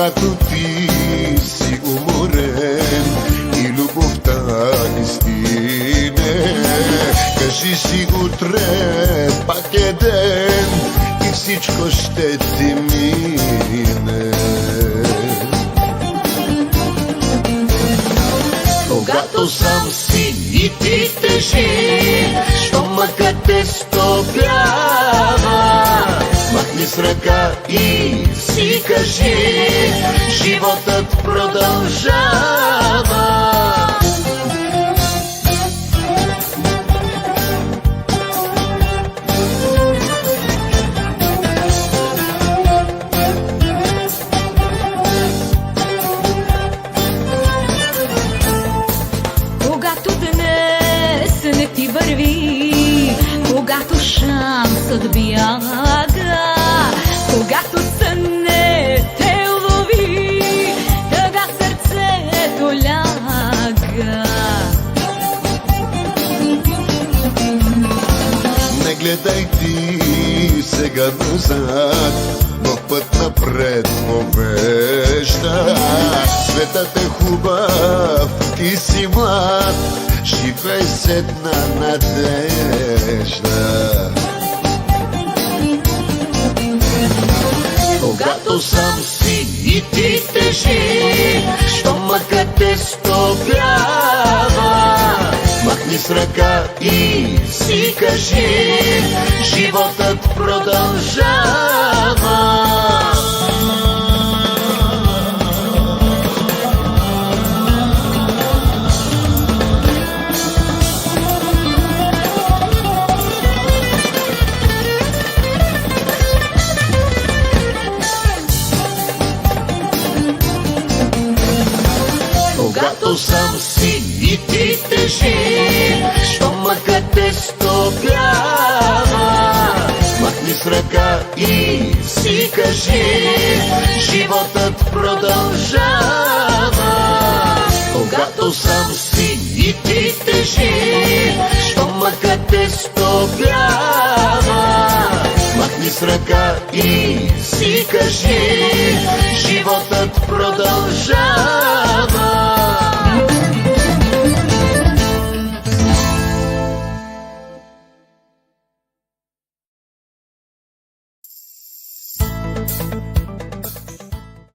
Когато ти си уморен и любовта ни стине, кажи си утре пак е ден и всичко ще ти мине. Когато сам си и ти тежи, що мъкът те стопява, махни с ръка и си кажи, животът продължава. Не ти върви, когато шансът бяга, когато сън не те улови, тъга сърцето ляга. Не гледай ти сега назад, но път напред повежда. Светът е хубав, ти си млад, живей с една надежда. Когато сам си и ти тежи, що мъкът те стопява, махни с ръка и си кажи, животът продължава. Когато сам си и ти тежи, що мъкът те стопява, махни с ръка и си кажи, животът продължава. Когато сам си и ти тежи, що мъкът те стопява, махни с ръка и си кажи, животът продължава.